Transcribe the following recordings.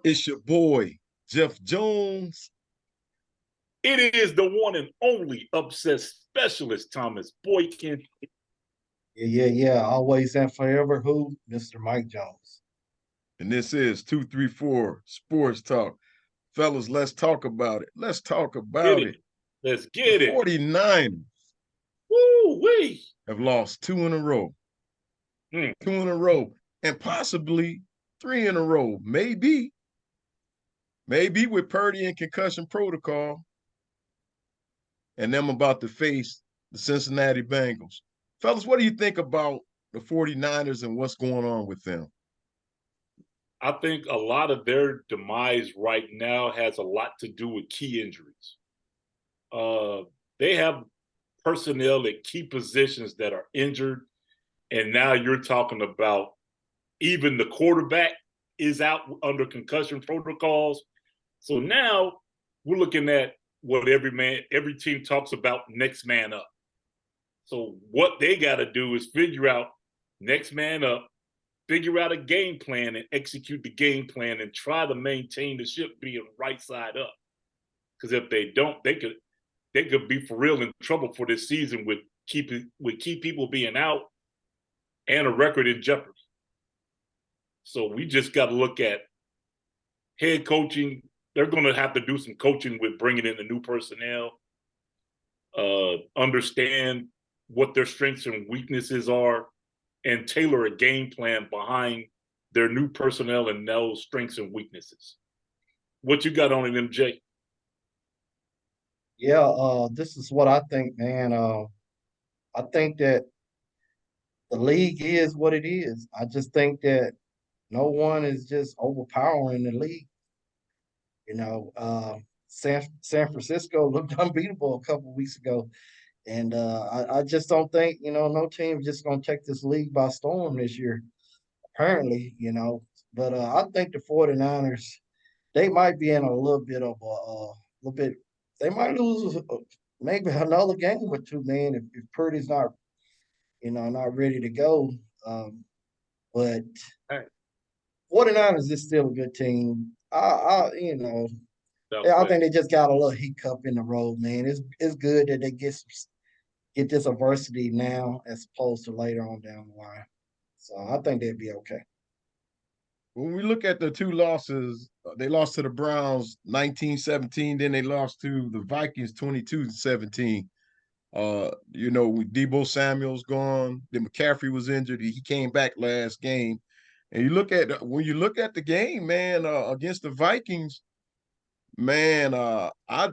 It's your boy, Jeff Jones. It is the one and only upset specialist, Thomas Boykin. Yeah. Always and forever who? Mr. Mike Jones. And this is 234 Sports Talk. Fellas, let's talk about it. Let's talk about it. Let's get it. 49ers Woo-wee. have lost 2 in a row. 2 in a row. And possibly 3 in a row. Maybe with Purdy and concussion protocol. And them about to face the Cincinnati Bengals. Fellas, what do you think about the 49ers and what's going on with them? I think a lot of their demise right now has a lot to do with key injuries. They have personnel at key positions that are injured, and now you're talking about even the quarterback is out under concussion protocols. So now we're looking at what every team talks about, next man up. So what they got to do is figure out next man up, figure out a game plan and execute the game plan and try to maintain the ship being right side up. Because if they don't, they could be for real in trouble for this season with key people being out and a record in jeopardy. So we just got to look at head coaching. They're going to have to do some coaching with bringing in the new personnel, understand what their strengths and weaknesses are, and tailor a game plan behind their new personnel and those strengths and weaknesses. What you got on it, MJ? Yeah, this is what I think, man. I think that the league is what it is. I just think that no one is just overpowering the league. San Francisco looked unbeatable a couple of weeks ago. And I just don't think, no team is just going to take this league by storm this year, apparently, But I think the 49ers, they might be in a little bit of they might lose maybe another game or two, man, if Purdy's not, not ready to go. But 49ers is still a good team. I think they just got a little hiccup in the road, man. It's good that they get this adversity now as opposed to later on down the line. So I think they'd be okay. When we look at the 2 losses, they lost to the Browns 19-17, then they lost to the Vikings 22-17. With Deebo Samuel's gone, then McCaffrey was injured. He came back last game. And when you look at the game, man, against the Vikings, man, I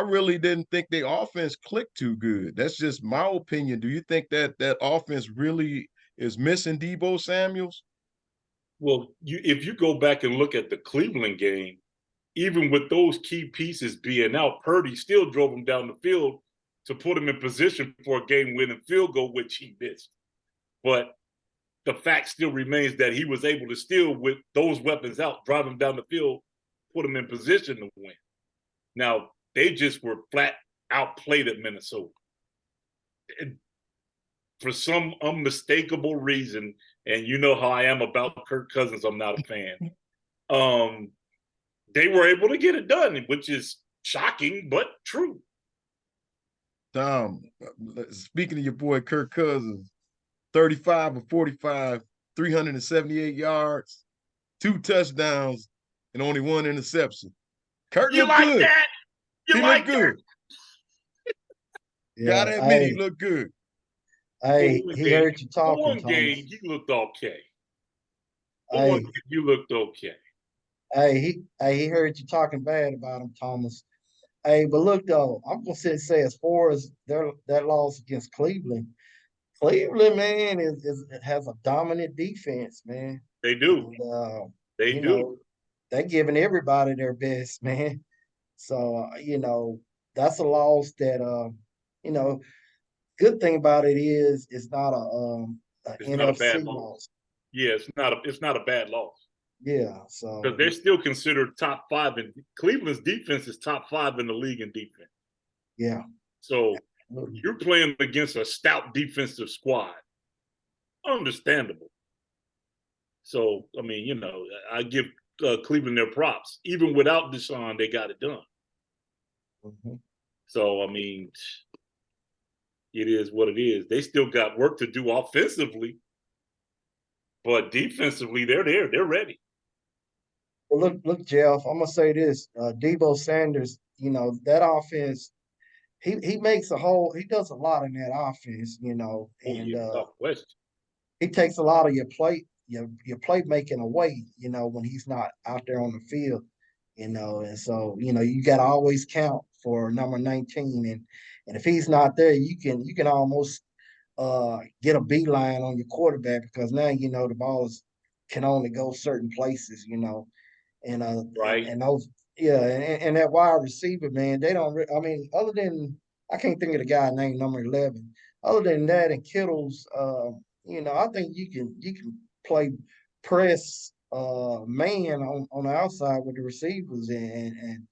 really didn't think the offense clicked too good. That's just my opinion. Do you think that offense really is missing Deebo Samuels? Well, if you go back and look at the Cleveland game, even with those key pieces being out, Purdy still drove him down the field to put him in position for a game-winning field goal, which he missed. But the fact still remains that he was able to still, with those weapons out, drive him down the field, put him in position to win. Now, they just were flat outplayed at Minnesota. And for some unmistakable reason, and you know how I am about Kirk Cousins, I'm not a fan. They were able to get it done, which is shocking, but true. Tom, speaking of your boy Kirk Cousins, 35 of 45, 378 yards, 2 touchdowns, and only 1 interception. Kirk You looked like good. that? He looked good. Yeah, Gotta admit, he looked good. He heard you talking, one Thomas. game, he looked okay. Hey, You looked okay. he heard you talking bad about him, Thomas. Hey, but look though, I'm gonna say as far as that loss against Cleveland, man, has a dominant defense, man. They do. And, they do. They're giving everybody their best, man. So that's a loss that good thing about it is it's not a NFC loss. Yeah, it's not a bad loss. Yeah, so because they're still considered top 5, and Cleveland's defense is top 5 in the league in defense. Yeah. So you're playing against a stout defensive squad. Understandable. So I mean, I give Cleveland their props. Even without Deshaun, they got it done. Mhm. So, I mean, it is what it is. They still got work to do offensively, but defensively, they're there. They're ready. Well, look, Jeff. I'm gonna say this: Debo Sanders. That offense. He makes a whole. He does a lot in that offense. Oh, And yeah, without question. he takes a lot of your plate making away. When he's not out there on the field. And so you got to always count for number 19, and if he's not there, you can almost get a beeline on your quarterback, because now the balls can only go certain places. And Right. and those, yeah, and that wide receiver, man, they don't. I mean, other than, I can't think of the guy named number 11. Other than that, and Kittle's, I think you can play press man on the outside with the receivers, and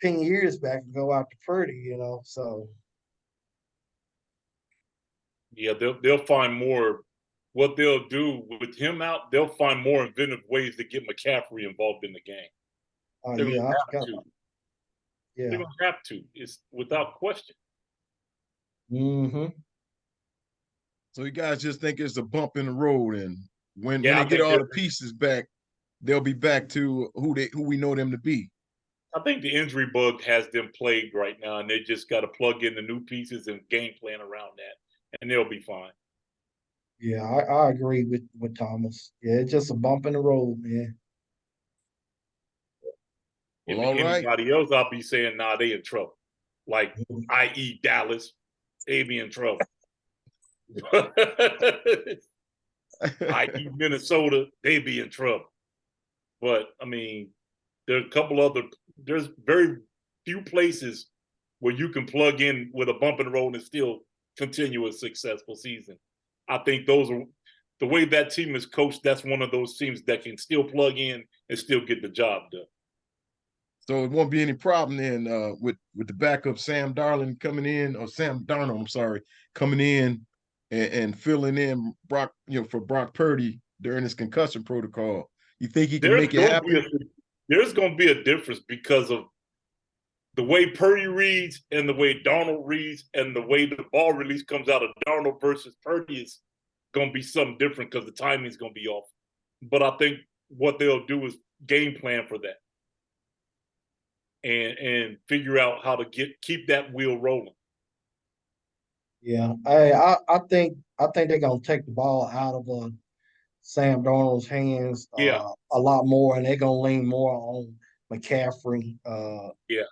pin your ears back and go out to Purdy. So Yeah, they'll find more. What they'll do with him out, they'll find more inventive ways to get McCaffrey involved in the game. They're yeah, gonna I have forgot. to. Yeah. They're gonna have to. It's without question. Mm-hmm. So you guys just think it's a bump in the road, and when Yeah, they I get think all the pieces back, they'll be back to who we know them to be. I think the injury bug has them plagued right now, and they just got to plug in the new pieces and game plan around that, and they'll be fine. Yeah, I agree with Thomas. Yeah, it's just a bump in the road, man. If Well, all right. anybody else, I'll be saying, nah, they in trouble. Like, i.e. Dallas, they be in trouble. i.e. Minnesota, they be in trouble. But, I mean, there's very few places where you can plug in with a bump in the road and still continue a successful season. I think those are the way that team is coached. That's one of those teams that can still plug in and still get the job done. So it won't be any problem then with the backup Sam Darnold coming in, or Sam Darnold, I'm sorry, coming in and filling in Brock, for Brock Purdy during his concussion protocol. You think he can make it happen? There's going to be a difference because of the way Purdy reads and the way Darnold reads and the way the ball release comes out of Darnold versus Purdy is going to be something different because the timing is going to be off. But I think what they'll do is game plan for that and figure out how to keep that wheel rolling. Yeah, I think they're gonna take the ball out of Sam Darnold's hands Yeah. a lot more, and they're gonna lean more on McCaffrey. Yeah.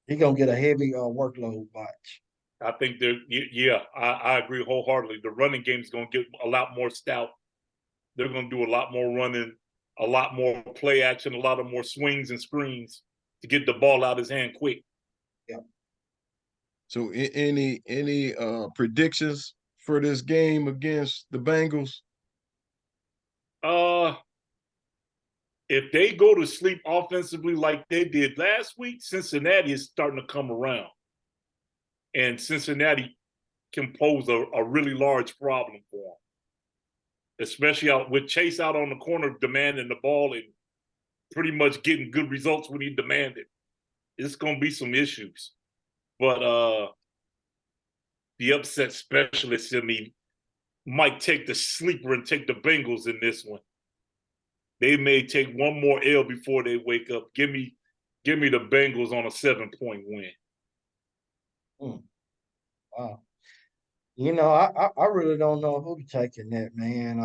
He's gonna get a heavy workload watch. I think I agree wholeheartedly. The running game is going to get a lot more stout. They're going to do a lot more running, a lot more play action, a lot of more swings and screens to get the ball out of his hand quick. Yeah. So any predictions for this game against the Bengals? If they go to sleep offensively like they did last week, Cincinnati is starting to come around. And Cincinnati can pose a really large problem for them, especially with Chase out on the corner demanding the ball and pretty much getting good results when he demanded. It's going to be some issues. But the upset specialist in me might take the sleeper and take the Bengals in this one. They may take one more L before they wake up. Give me the Bengals on a 7-point win. Wow. I really don't know who to take in that, man.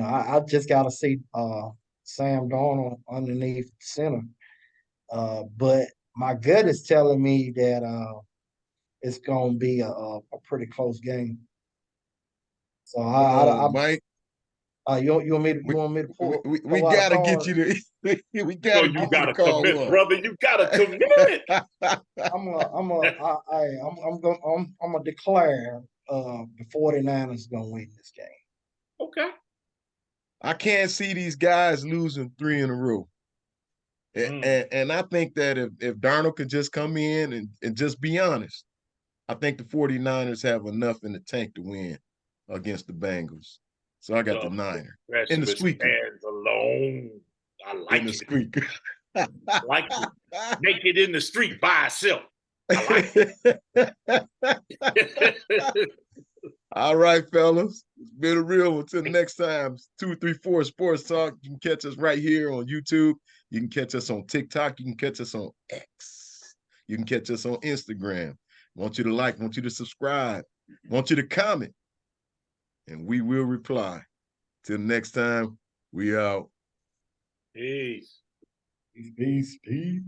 I just got to see Sam Darnold underneath center. But my gut is telling me that it's going to be a pretty close game. So Mike, you want me to pull? we out a gotta get card? you to we So gotta you get got you to to call commit, one. brother. You got to commit. I'm gonna declare the 49ers gonna win this game. Okay. I can't see these guys losing 3 in a row. And I think that if Darnold could just come in and just be honest, I think the 49ers have enough in the tank to win against the Bengals. So I got the Niners in the squeaker. Fans alone. I like in the it. street. I like it. Naked in the street by itself. I like it. All right, fellas. It's been a real one. Until next time, 234 Sports Talk. You can catch us right here on YouTube. You can catch us on TikTok. You can catch us on X. You can catch us on Instagram. Want you to like, want you to subscribe, want you to comment, and we will reply. Till next time, we out. Peace. Peace, peace.